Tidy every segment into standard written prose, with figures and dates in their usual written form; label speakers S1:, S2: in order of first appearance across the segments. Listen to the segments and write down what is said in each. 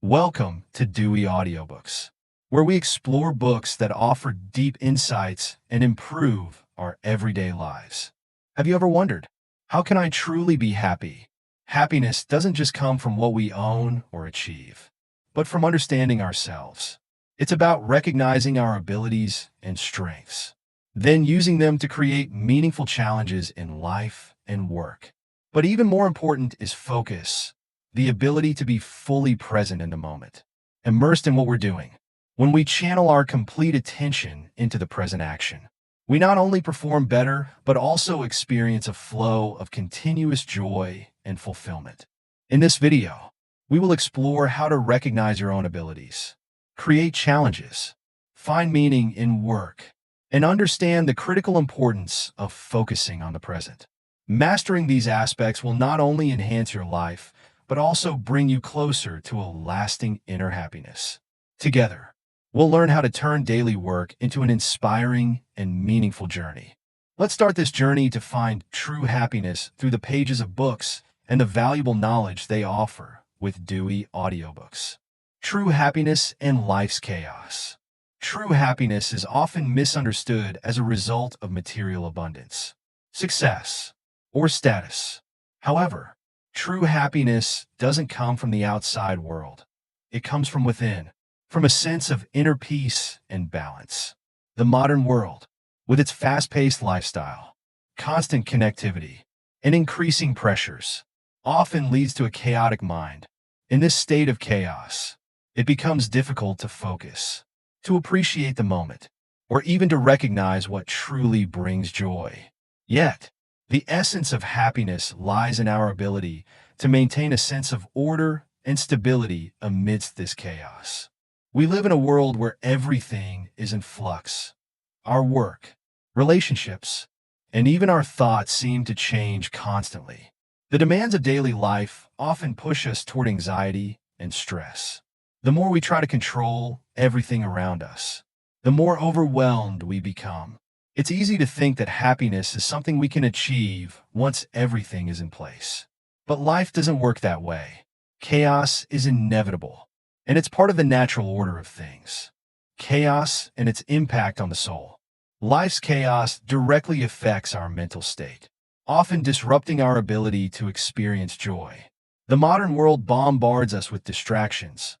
S1: Welcome to Dewey Audiobooks, where we explore books that offer deep insights and improve our everyday lives. Have you ever wondered, how can I truly be happy? Happiness doesn't just come from what we own or achieve, but from understanding ourselves. It's about recognizing our abilities and strengths, then using them to create meaningful challenges in life and work. But even more important is focus, the ability to be fully present in the moment, immersed in what we're doing. When we channel our complete attention into the present action, we not only perform better, but also experience a flow of continuous joy and fulfillment. In this video, we will explore how to recognize your own abilities, create challenges, find meaning in work, and understand the critical importance of focusing on the present. Mastering these aspects will not only enhance your life, but also bring you closer to a lasting inner happiness. Together, we'll learn how to turn daily work into an inspiring and meaningful journey. Let's start this journey to find true happiness through the pages of books and the valuable knowledge they offer with Dewey Audiobooks. True happiness and life's chaos. True happiness is often misunderstood as a result of material abundance, success, or status. However, true happiness doesn't come from the outside world. It comes from within, from a sense of inner peace and balance. The modern world, with its fast-paced lifestyle, constant connectivity, and increasing pressures, often leads to a chaotic mind. In this state of chaos, it becomes difficult to focus, to appreciate the moment, or even to recognize what truly brings joy. Yet, the essence of happiness lies in our ability to maintain a sense of order and stability amidst this chaos. We live in a world where everything is in flux. Our work, relationships, and even our thoughts seem to change constantly. The demands of daily life often push us toward anxiety and stress. The more we try to control everything around us, the more overwhelmed we become. It's easy to think that happiness is something we can achieve once everything is in place. But life doesn't work that way. Chaos is inevitable, and it's part of the natural order of things. Chaos and its impact on the soul. Life's chaos directly affects our mental state, often disrupting our ability to experience joy. The modern world bombards us with distractions,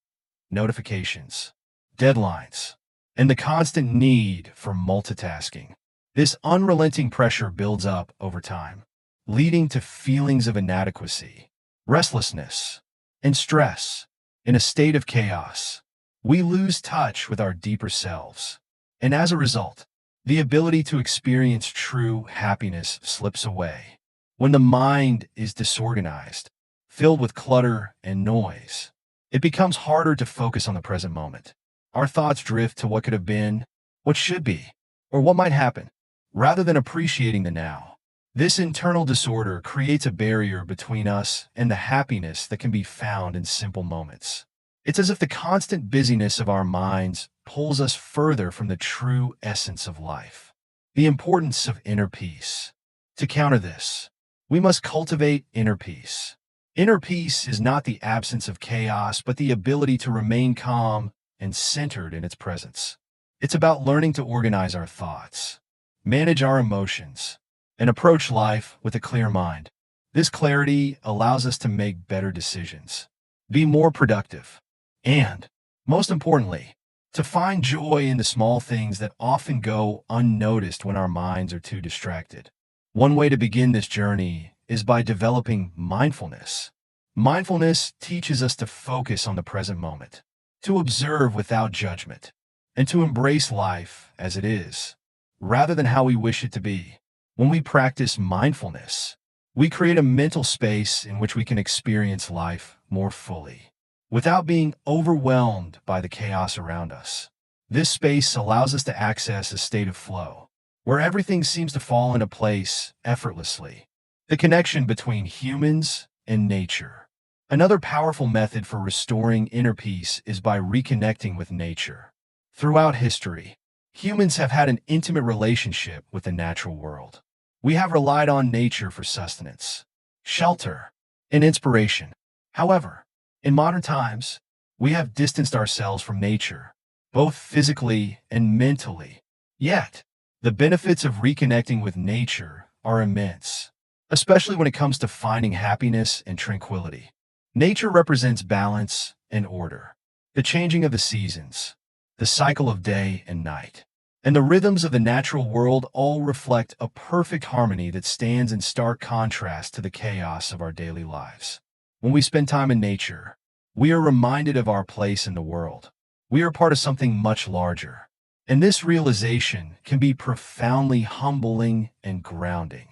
S1: notifications, deadlines, and the constant need for multitasking. This unrelenting pressure builds up over time, leading to feelings of inadequacy, restlessness, and stress. In a state of chaos, we lose touch with our deeper selves, and as a result, the ability to experience true happiness slips away. When the mind is disorganized, filled with clutter and noise, it becomes harder to focus on the present moment. Our thoughts drift to what could have been, what should be, or what might happen, rather than appreciating the now. This internal disorder creates a barrier between us and the happiness that can be found in simple moments. It's as if the constant busyness of our minds pulls us further from the true essence of life, the importance of inner peace. To counter this, we must cultivate inner peace. Inner peace is not the absence of chaos, but the ability to remain calm and centered in its presence. It's about learning to organize our thoughts, manage our emotions, and approach life with a clear mind. This clarity allows us to make better decisions, be more productive, and, most importantly, to find joy in the small things that often go unnoticed when our minds are too distracted. One way to begin this journey is by developing mindfulness. Mindfulness teaches us to focus on the present moment, to observe without judgment, and to embrace life as it is, rather than how we wish it to be. When we practice mindfulness, we create a mental space in which we can experience life more fully, without being overwhelmed by the chaos around us. This space allows us to access a state of flow, where everything seems to fall into place effortlessly. The connection between humans and nature. Another powerful method for restoring inner peace is by reconnecting with nature. Throughout history, humans have had an intimate relationship with the natural world. We have relied on nature for sustenance, shelter, and inspiration. However, in modern times, we have distanced ourselves from nature, both physically and mentally. Yet, the benefits of reconnecting with nature are immense, especially when it comes to finding happiness and tranquility. Nature represents balance and order, the changing of the seasons, the cycle of day and night, and the rhythms of the natural world all reflect a perfect harmony that stands in stark contrast to the chaos of our daily lives. When we spend time in nature, we are reminded of our place in the world. We are part of something much larger, and this realization can be profoundly humbling and grounding.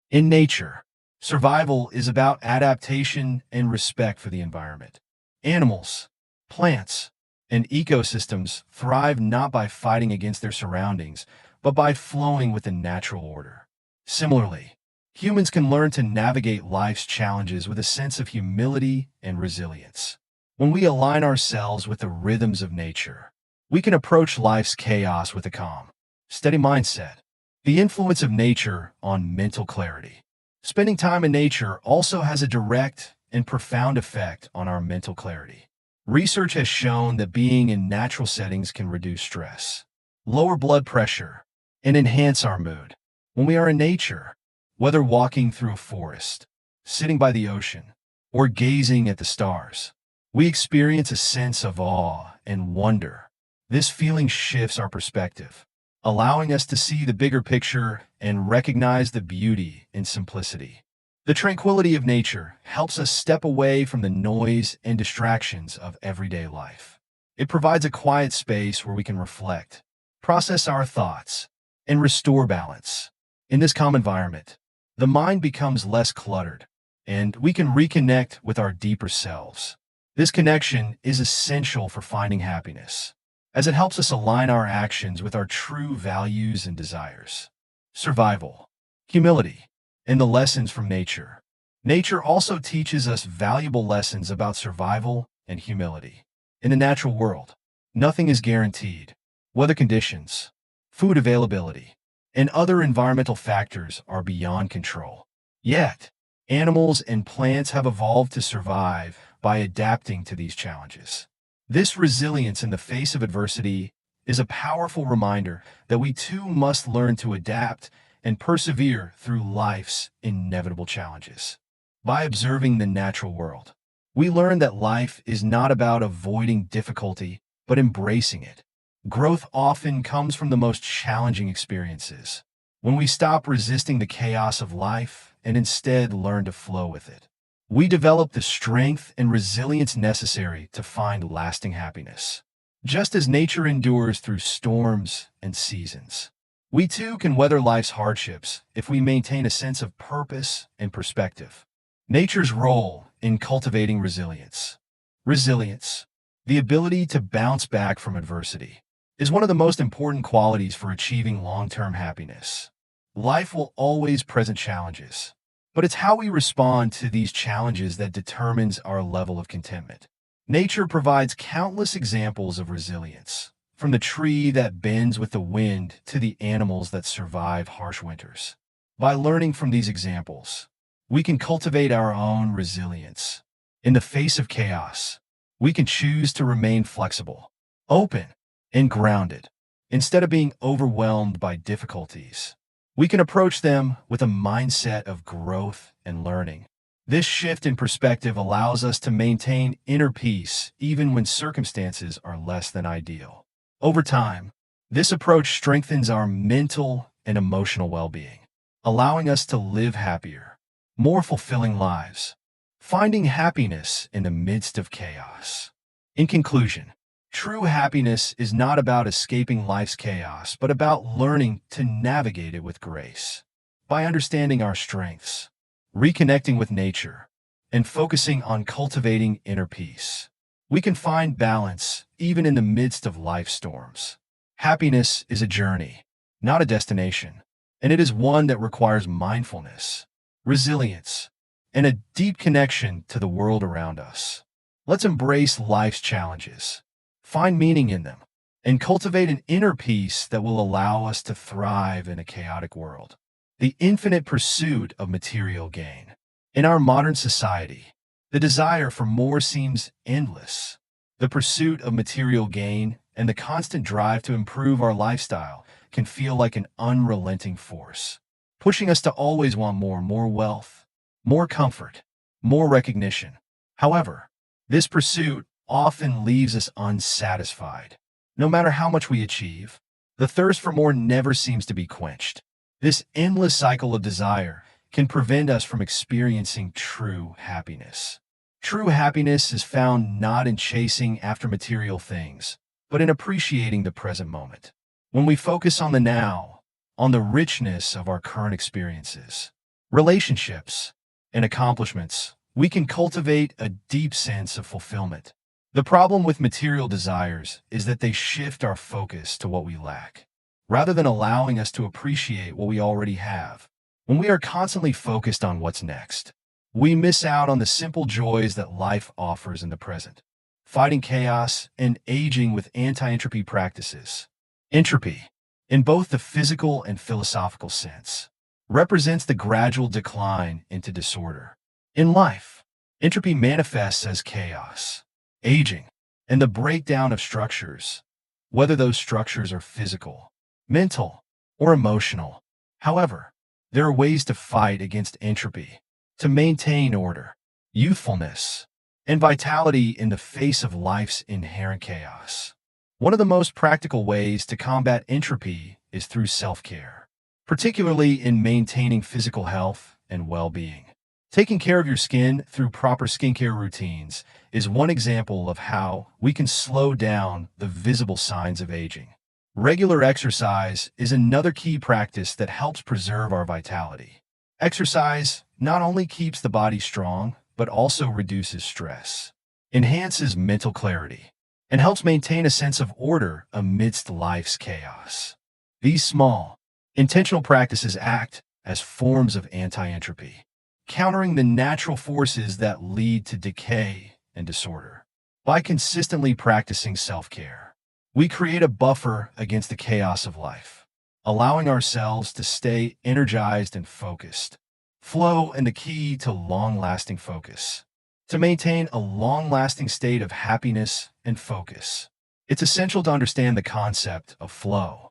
S1: In nature, survival is about adaptation and respect for the environment. Animals, plants, and ecosystems thrive not by fighting against their surroundings, but by flowing with the natural order. Similarly, humans can learn to navigate life's challenges with a sense of humility and resilience. When we align ourselves with the rhythms of nature, we can approach life's chaos with a calm, steady mindset. The influence of nature on mental clarity. Spending time in nature also has a direct and profound effect on our mental clarity. Research has shown that being in natural settings can reduce stress, lower blood pressure, and enhance our mood. When we are in nature, whether walking through a forest, sitting by the ocean, or gazing at the stars, we experience a sense of awe and wonder. This feeling shifts our perspective, allowing us to see the bigger picture and recognize the beauty in simplicity. The tranquility of nature helps us step away from the noise and distractions of everyday life. It provides a quiet space where we can reflect, process our thoughts, and restore balance. In this calm environment, the mind becomes less cluttered, and we can reconnect with our deeper selves. This connection is essential for finding happiness, as it helps us align our actions with our true values and desires. Survival, humility, and the lessons from nature. Nature also teaches us valuable lessons about survival and humility. In the natural world, nothing is guaranteed. Weather conditions, food availability, and other environmental factors are beyond control. Yet, animals and plants have evolved to survive by adapting to these challenges. This resilience in the face of adversity is a powerful reminder that we too must learn to adapt and persevere through life's inevitable challenges. By observing the natural world, we learn that life is not about avoiding difficulty, but embracing it. Growth often comes from the most challenging experiences, when we stop resisting the chaos of life and instead learn to flow with it. We develop the strength and resilience necessary to find lasting happiness. Just as nature endures through storms and seasons, we too can weather life's hardships if we maintain a sense of purpose and perspective. Nature's role in cultivating resilience. Resilience, the ability to bounce back from adversity, is one of the most important qualities for achieving long-term happiness. Life will always present challenges, but it's how we respond to these challenges that determines our level of contentment. Nature provides countless examples of resilience, from the tree that bends with the wind to the animals that survive harsh winters. By learning from these examples, we can cultivate our own resilience. In the face of chaos, we can choose to remain flexible, open, and grounded. Instead of being overwhelmed by difficulties, we can approach them with a mindset of growth and learning. This shift in perspective allows us to maintain inner peace even when circumstances are less than ideal. Over time, this approach strengthens our mental and emotional well-being, allowing us to live happier, more fulfilling lives, finding happiness in the midst of chaos. In conclusion, true happiness is not about escaping life's chaos, but about learning to navigate it with grace. By understanding our strengths, reconnecting with nature, and focusing on cultivating inner peace, we can find balance even in the midst of life's storms. Happiness is a journey, not a destination, and it is one that requires mindfulness, resilience, and a deep connection to the world around us. Let's embrace life's challenges, find meaning in them, and cultivate an inner peace that will allow us to thrive in a chaotic world. The infinite pursuit of material gain. In our modern society, the desire for more seems endless. The pursuit of material gain and the constant drive to improve our lifestyle can feel like an unrelenting force, pushing us to always want more wealth, more comfort, more recognition. However, this pursuit often leaves us unsatisfied. No matter how much we achieve, the thirst for more never seems to be quenched. This endless cycle of desire can prevent us from experiencing true happiness. True happiness is found not in chasing after material things, but in appreciating the present moment. When we focus on the now, on the richness of our current experiences, relationships, and accomplishments, we can cultivate a deep sense of fulfillment. The problem with material desires is that they shift our focus to what we lack, rather than allowing us to appreciate what we already have. When we are constantly focused on what's next, we miss out on the simple joys that life offers in the present. Fighting chaos and aging with anti-entropy practices. Entropy, in both the physical and philosophical sense, represents the gradual decline into disorder. In life, entropy manifests as chaos, aging, and the breakdown of structures, whether those structures are physical, mental, or emotional. However, there are ways to fight against entropy, to maintain order, youthfulness, and vitality in the face of life's inherent chaos. One of the most practical ways to combat entropy is through self-care, particularly in maintaining physical health and well-being. Taking care of your skin through proper skincare routines is one example of how we can slow down the visible signs of aging. Regular exercise is another key practice that helps preserve our vitality. Exercise not only keeps the body strong, but also reduces stress, enhances mental clarity, and helps maintain a sense of order amidst life's chaos. These small, intentional practices act as forms of anti-entropy, countering the natural forces that lead to decay and disorder. By consistently practicing self-care, we create a buffer against the chaos of life, allowing ourselves to stay energized and focused. Flow and the key to long-lasting focus. To maintain a long-lasting state of happiness and focus, it's essential to understand the concept of flow.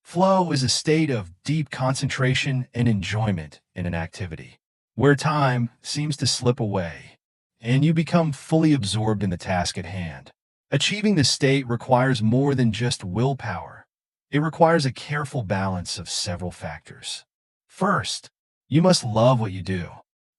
S1: Flow is a state of deep concentration and enjoyment in an activity, where time seems to slip away, and you become fully absorbed in the task at hand. Achieving this state requires more than just willpower. It requires a careful balance of several factors. First, you must love what you do.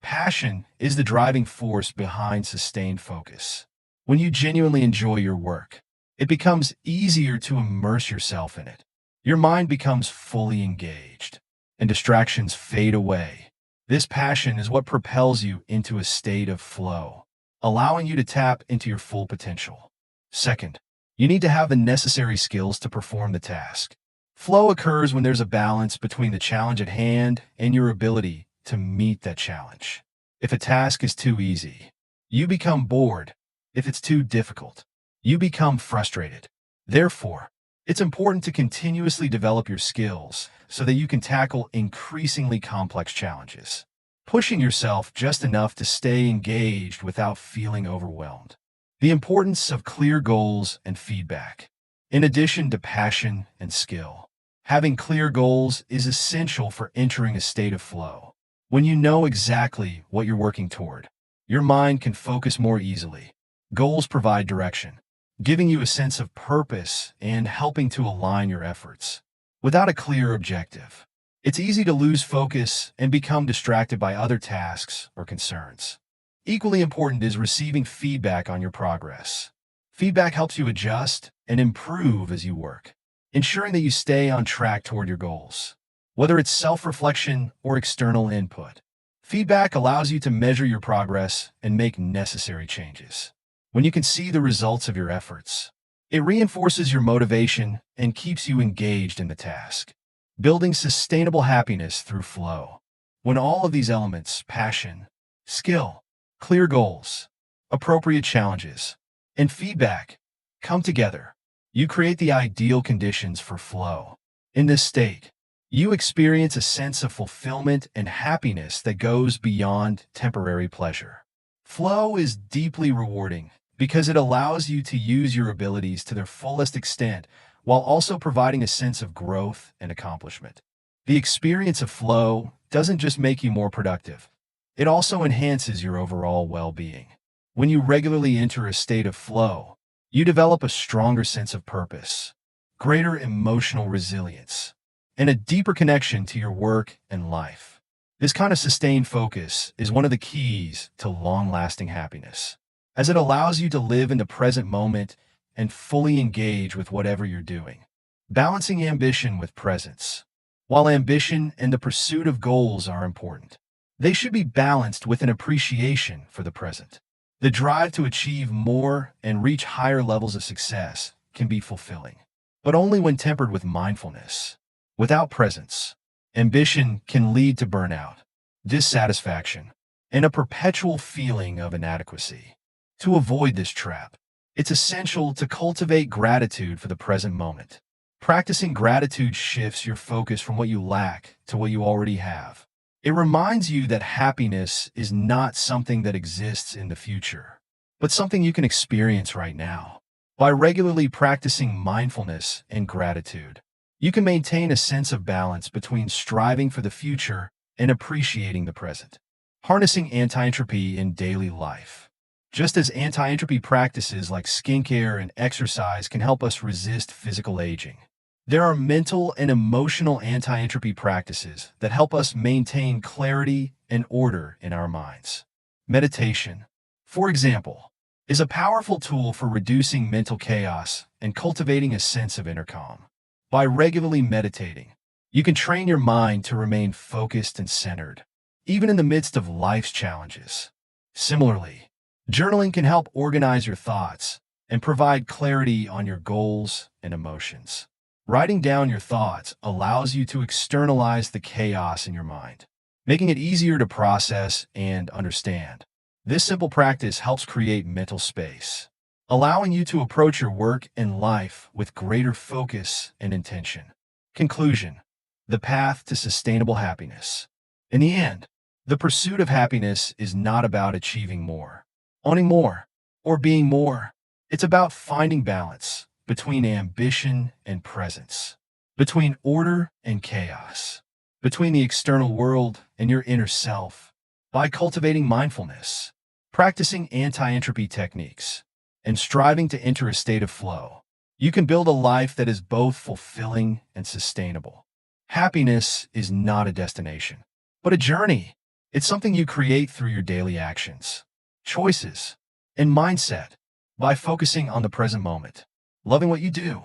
S1: Passion is the driving force behind sustained focus. When you genuinely enjoy your work, it becomes easier to immerse yourself in it. Your mind becomes fully engaged, and distractions fade away. This passion is what propels you into a state of flow, allowing you to tap into your full potential. Second, you need to have the necessary skills to perform the task. Flow occurs when there's a balance between the challenge at hand and your ability to meet that challenge. If a task is too easy, you become bored. If it's too difficult, you become frustrated. Therefore, it's important to continuously develop your skills so that you can tackle increasingly complex challenges, pushing yourself just enough to stay engaged without feeling overwhelmed. The importance of clear goals and feedback. In addition to passion and skill, having clear goals is essential for entering a state of flow. When you know exactly what you're working toward, your mind can focus more easily. Goals provide direction, giving you a sense of purpose and helping to align your efforts. Without a clear objective, it's easy to lose focus and become distracted by other tasks or concerns. Equally important is receiving feedback on your progress. Feedback helps you adjust and improve as you work, ensuring that you stay on track toward your goals. Whether it's self-reflection or external input, feedback allows you to measure your progress and make necessary changes. When you can see the results of your efforts, it reinforces your motivation and keeps you engaged in the task, building sustainable happiness through flow. When all of these elements, passion, skill, clear goals, appropriate challenges, and feedback, come together, you create the ideal conditions for flow. In this state, you experience a sense of fulfillment and happiness that goes beyond temporary pleasure. Flow is deeply rewarding because it allows you to use your abilities to their fullest extent while also providing a sense of growth and accomplishment. The experience of flow doesn't just make you more productive, it also enhances your overall well-being. When you regularly enter a state of flow, you develop a stronger sense of purpose, greater emotional resilience, and a deeper connection to your work and life. This kind of sustained focus is one of the keys to long-lasting happiness, as it allows you to live in the present moment and fully engage with whatever you're doing. Balancing ambition with presence. While ambition and the pursuit of goals are important, they should be balanced with an appreciation for the present. The drive to achieve more and reach higher levels of success can be fulfilling, but only when tempered with mindfulness. Without presence, ambition can lead to burnout, dissatisfaction, and a perpetual feeling of inadequacy. To avoid this trap, it's essential to cultivate gratitude for the present moment. Practicing gratitude shifts your focus from what you lack to what you already have. It reminds you that happiness is not something that exists in the future, but something you can experience right now. By regularly practicing mindfulness and gratitude, you can maintain a sense of balance between striving for the future and appreciating the present. Harnessing anti-entropy in daily life. Just as anti-entropy practices like skincare and exercise can help us resist physical aging, there are mental and emotional anti-entropy practices that help us maintain clarity and order in our minds. Meditation, for example, is a powerful tool for reducing mental chaos and cultivating a sense of inner calm. By regularly meditating, you can train your mind to remain focused and centered, even in the midst of life's challenges. Similarly, journaling can help organize your thoughts and provide clarity on your goals and emotions. Writing down your thoughts allows you to externalize the chaos in your mind, making it easier to process and understand. This simple practice helps create mental space, allowing you to approach your work and life with greater focus and intention. Conclusion: the path to sustainable happiness. In the end, the pursuit of happiness is not about achieving more, owning more, or being more. It's about finding balance between ambition and presence, between order and chaos, between the external world and your inner self. By cultivating mindfulness, practicing anti-entropy techniques, and striving to enter a state of flow, you can build a life that is both fulfilling and sustainable. Happiness is not a destination, but a journey. It's something you create through your daily actions, choices, and mindset. By focusing on the present moment, loving what you do,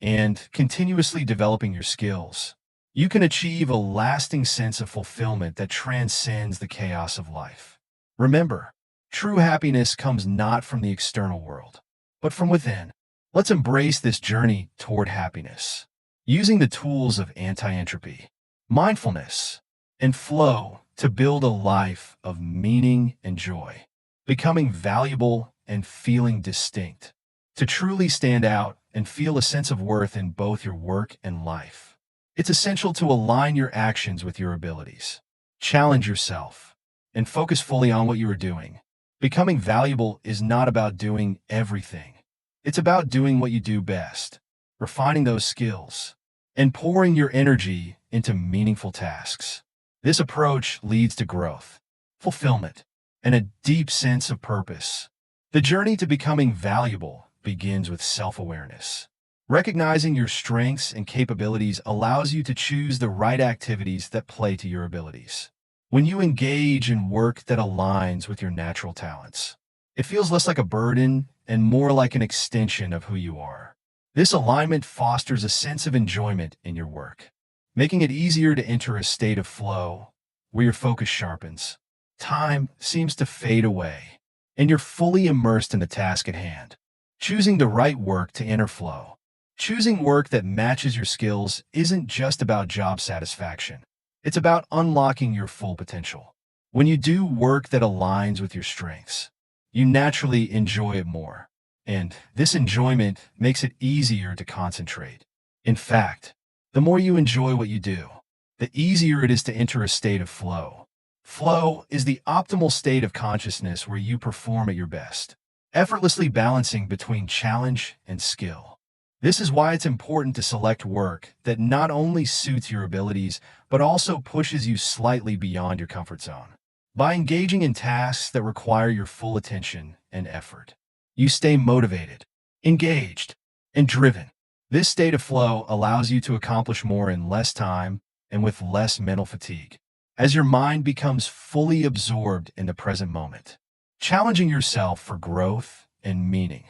S1: and continuously developing your skills, you can achieve a lasting sense of fulfillment that transcends the chaos of life. Remember, true happiness comes not from the external world, but from within. Let's embrace this journey toward happiness, using the tools of anti-entropy, mindfulness, and flow to build a life of meaning and joy, becoming valuable and feeling distinct. To truly stand out and feel a sense of worth in both your work and life, it's essential to align your actions with your abilities. Challenge yourself and focus fully on what you are doing. Becoming valuable is not about doing everything. It's about doing what you do best, refining those skills, and pouring your energy into meaningful tasks. This approach leads to growth, fulfillment, and a deep sense of purpose. The journey to becoming valuable begins with self-awareness. Recognizing your strengths and capabilities allows you to choose the right activities that play to your abilities. When you engage in work that aligns with your natural talents, it feels less like a burden and more like an extension of who you are. This alignment fosters a sense of enjoyment in your work, making it easier to enter a state of flow where your focus sharpens. Time seems to fade away, and you're fully immersed in the task at hand. Choosing the right work to enter flow. Choosing work that matches your skills isn't just about job satisfaction. It's about unlocking your full potential. When you do work that aligns with your strengths, you naturally enjoy it more, and this enjoyment makes it easier to concentrate. In fact, the more you enjoy what you do, the easier it is to enter a state of flow. Flow is the optimal state of consciousness where you perform at your best. effortlessly balancing between challenge and skill. This is why it's important to select work that not only suits your abilities, but also pushes you slightly beyond your comfort zone. By engaging in tasks that require your full attention and effort, you stay motivated, engaged, and driven. This state of flow allows you to accomplish more in less time and with less mental fatigue, as your mind becomes fully absorbed in the present moment. Challenging yourself for growth and meaning.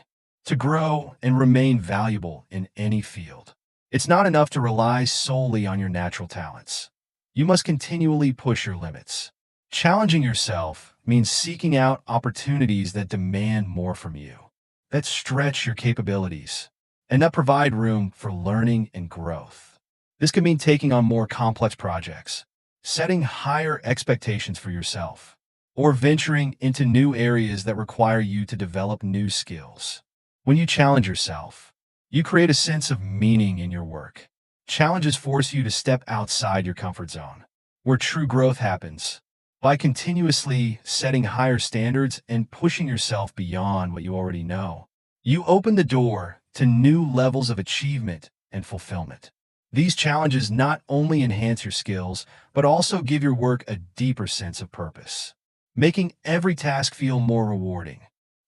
S1: To grow and remain valuable in any field, it's not enough to rely solely on your natural talents. You must continually push your limits. Challenging yourself means seeking out opportunities that demand more from you, that stretch your capabilities, and that provide room for learning and growth. This can mean taking on more complex projects, setting higher expectations for yourself, or venturing into new areas that require you to develop new skills. When you challenge yourself, you create a sense of meaning in your work. Challenges force you to step outside your comfort zone, where true growth happens. By continuously setting higher standards and pushing yourself beyond what you already know, you open the door to new levels of achievement and fulfillment. These challenges not only enhance your skills, but also give your work a deeper sense of purpose, making every task feel more rewarding.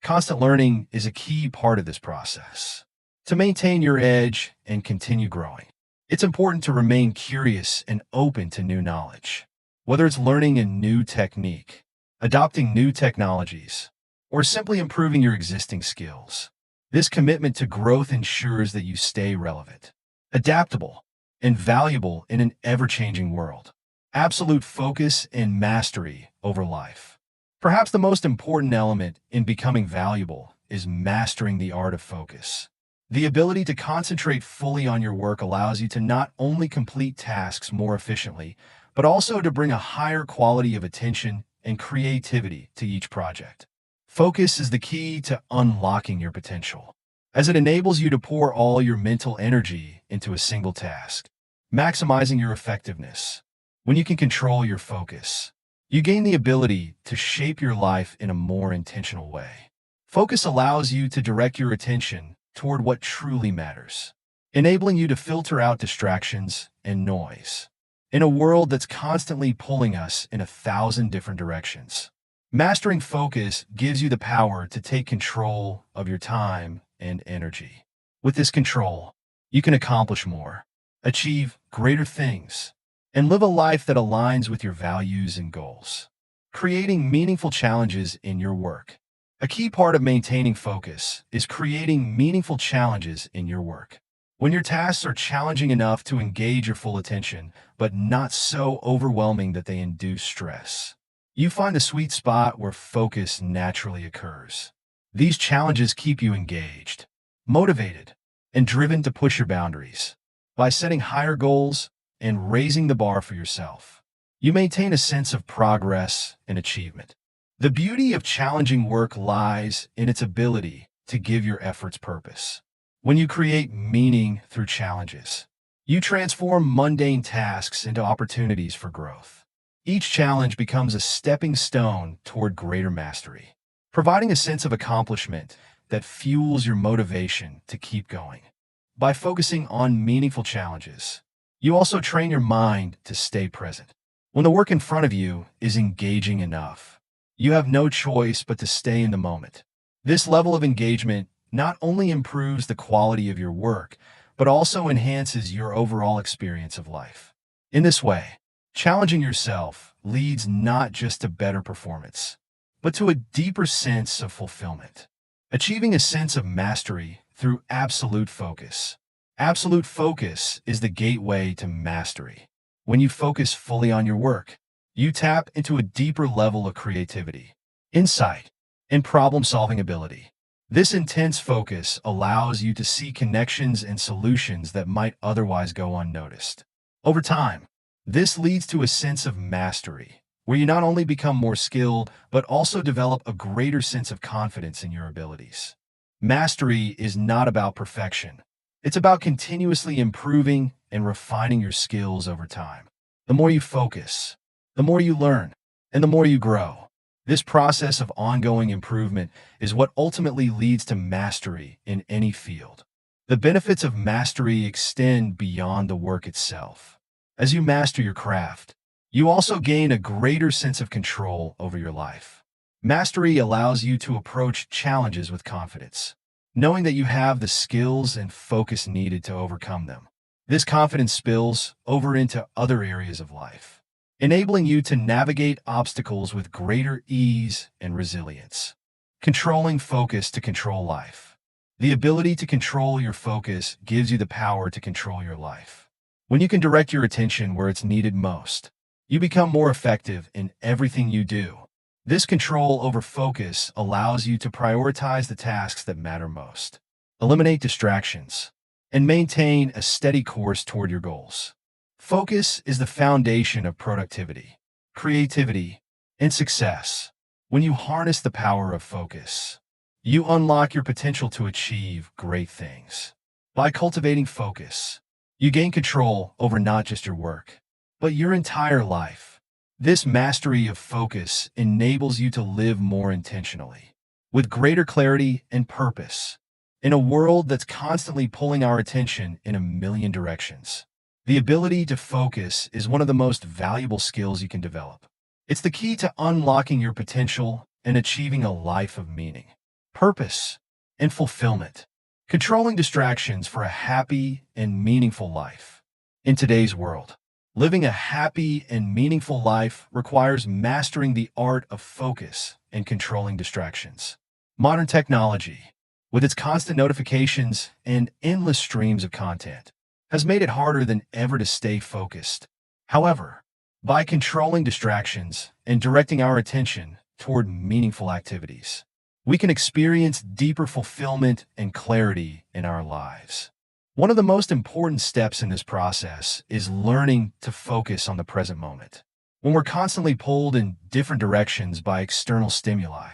S1: Constant learning is a key part of this process. To maintain your edge and continue growing, it's important to remain curious and open to new knowledge. Whether it's learning a new technique, adopting new technologies, or simply improving your existing skills, this commitment to growth ensures that you stay relevant, adaptable, and valuable in an ever-changing world. Absolute focus and mastery over life. Perhaps the most important element in becoming valuable is mastering the art of focus. The ability to concentrate fully on your work allows you to not only complete tasks more efficiently, but also to bring a higher quality of attention and creativity to each project. Focus is the key to unlocking your potential, as it enables you to pour all your mental energy into a single task, maximizing your effectiveness. When you can control your focus, you gain the ability to shape your life in a more intentional way. Focus allows you to direct your attention toward what truly matters, enabling you to filter out distractions and noise. In a world that's constantly pulling us in 1,000 different directions, mastering focus gives you the power to take control of your time and energy. With this control, you can accomplish more, achieve greater things, and live a life that aligns with your values and goals. Creating meaningful challenges in your work. A key part of maintaining focus is creating meaningful challenges in your work. When your tasks are challenging enough to engage your full attention, but not so overwhelming that they induce stress, you find the sweet spot where focus naturally occurs. These challenges keep you engaged, motivated, and driven to push your boundaries. By setting higher goals and raising the bar for yourself, you maintain a sense of progress and achievement. The beauty of challenging work lies in its ability to give your efforts purpose. When you create meaning through challenges, you transform mundane tasks into opportunities for growth. Each challenge becomes a stepping stone toward greater mastery, providing a sense of accomplishment that fuels your motivation to keep going. By focusing on meaningful challenges, you also train your mind to stay present. When the work in front of you is engaging enough, you have no choice but to stay in the moment. This level of engagement not only improves the quality of your work, but also enhances your overall experience of life. In this way, challenging yourself leads not just to better performance, but to a deeper sense of fulfillment. Achieving a sense of mastery through absolute focus. Absolute focus is the gateway to mastery. When you focus fully on your work, you tap into a deeper level of creativity, insight, and problem-solving ability. This intense focus allows you to see connections and solutions that might otherwise go unnoticed. Over time, this leads to a sense of mastery, where you not only become more skilled, but also develop a greater sense of confidence in your abilities. Mastery is not about perfection. It's about continuously improving and refining your skills over time. The more you focus, the more you learn, and the more you grow. This process of ongoing improvement is what ultimately leads to mastery in any field. The benefits of mastery extend beyond the work itself. As you master your craft, you also gain a greater sense of control over your life. Mastery allows you to approach challenges with confidence, knowing that you have the skills and focus needed to overcome them. This confidence spills over into other areas of life, enabling you to navigate obstacles with greater ease and resilience. Controlling focus to control life. The ability to control your focus gives you the power to control your life. When you can direct your attention where it's needed most, you become more effective in everything you do. This control over focus allows you to prioritize the tasks that matter most, eliminate distractions, and maintain a steady course toward your goals. Focus is the foundation of productivity, creativity, and success. When you harness the power of focus, you unlock your potential to achieve great things. By cultivating focus, you gain control over not just your work, but your entire life. This mastery of focus enables you to live more intentionally, with greater clarity and purpose, in a world that's constantly pulling our attention in a million directions. The ability to focus is one of the most valuable skills you can develop. It's the key to unlocking your potential and achieving a life of meaning, purpose, and fulfillment. Controlling distractions for a happy and meaningful life. In today's world, living a happy and meaningful life requires mastering the art of focus and controlling distractions. Modern technology, with its constant notifications and endless streams of content, has made it harder than ever to stay focused. However, by controlling distractions and directing our attention toward meaningful activities, we can experience deeper fulfillment and clarity in our lives. One of the most important steps in this process is learning to focus on the present moment. When we're constantly pulled in different directions by external stimuli,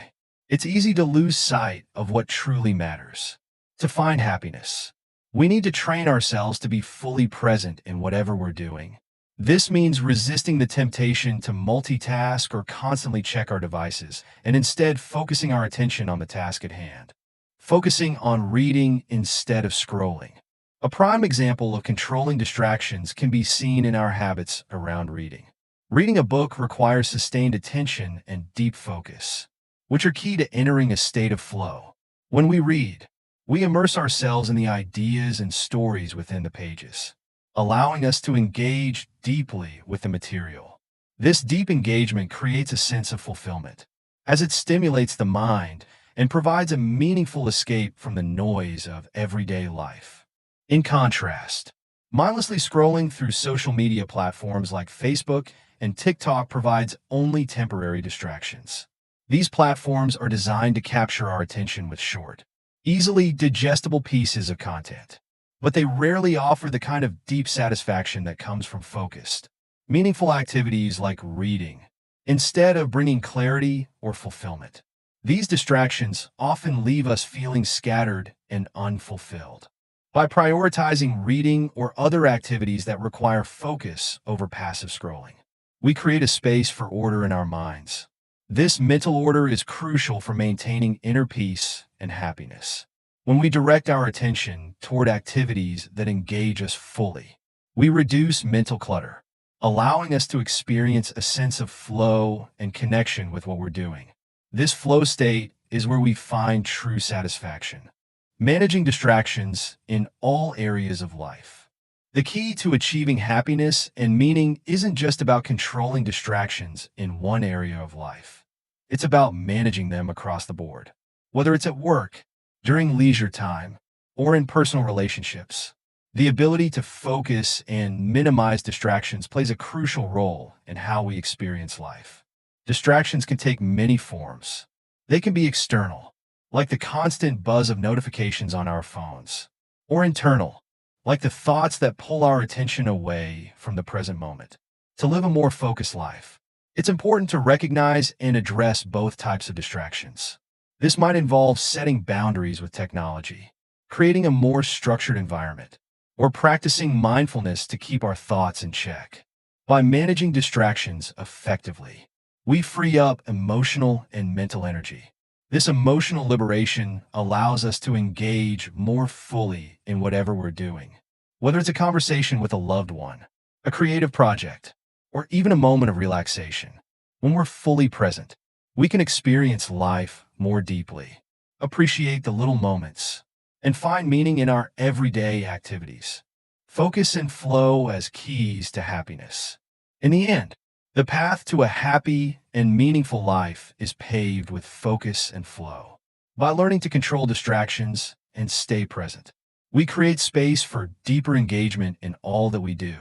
S1: it's easy to lose sight of what truly matters. To find happiness, we need to train ourselves to be fully present in whatever we're doing. This means resisting the temptation to multitask or constantly check our devices, and instead focusing our attention on the task at hand. Focusing on reading instead of scrolling. A prime example of controlling distractions can be seen in our habits around reading. Reading a book requires sustained attention and deep focus, which are key to entering a state of flow. When we read, we immerse ourselves in the ideas and stories within the pages, allowing us to engage deeply with the material. This deep engagement creates a sense of fulfillment, as it stimulates the mind and provides a meaningful escape from the noise of everyday life. In contrast, mindlessly scrolling through social media platforms like Facebook and TikTok provides only temporary distractions. These platforms are designed to capture our attention with short, easily digestible pieces of content, but they rarely offer the kind of deep satisfaction that comes from focused, meaningful activities like reading, instead of bringing clarity or fulfillment. These distractions often leave us feeling scattered and unfulfilled. By prioritizing reading or other activities that require focus over passive scrolling, we create a space for order in our minds. This mental order is crucial for maintaining inner peace and happiness. When we direct our attention toward activities that engage us fully, we reduce mental clutter, allowing us to experience a sense of flow and connection with what we're doing. This flow state is where we find true satisfaction. Managing distractions in all areas of life. The key to achieving happiness and meaning isn't just about controlling distractions in one area of life. It's about managing them across the board. Whether it's at work, during leisure time, or in personal relationships, the ability to focus and minimize distractions plays a crucial role in how we experience life. Distractions can take many forms. They can be external, like the constant buzz of notifications on our phones, or internal, like the thoughts that pull our attention away from the present moment. To live a more focused life, it's important to recognize and address both types of distractions. This might involve setting boundaries with technology, creating a more structured environment, or practicing mindfulness to keep our thoughts in check. By managing distractions effectively, we free up emotional and mental energy. This emotional liberation allows us to engage more fully in whatever we're doing. Whether it's a conversation with a loved one, a creative project, or even a moment of relaxation, when we're fully present, we can experience life more deeply, appreciate the little moments, and find meaning in our everyday activities. Focus and flow as keys to happiness. In the end, the path to a happy and meaningful life is paved with focus and flow. By learning to control distractions and stay present, we create space for deeper engagement in all that we do.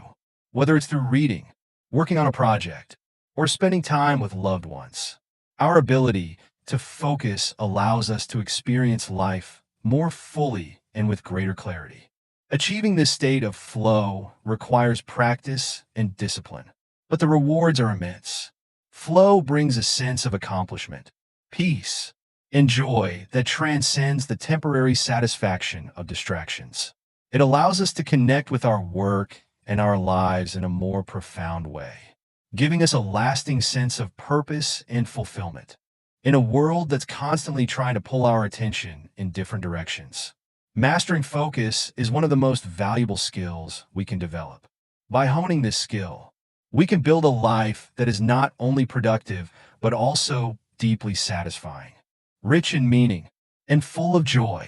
S1: Whether it's through reading, working on a project, or spending time with loved ones, our ability to focus allows us to experience life more fully and with greater clarity. Achieving this state of flow requires practice and discipline, but the rewards are immense. Flow brings a sense of accomplishment, peace, and joy that transcends the temporary satisfaction of distractions. It allows us to connect with our work and our lives in a more profound way, giving us a lasting sense of purpose and fulfillment. In a world that's constantly trying to pull our attention in different directions, mastering focus is one of the most valuable skills we can develop. By honing this skill, we can build a life that is not only productive, but also deeply satisfying, rich in meaning, and full of joy.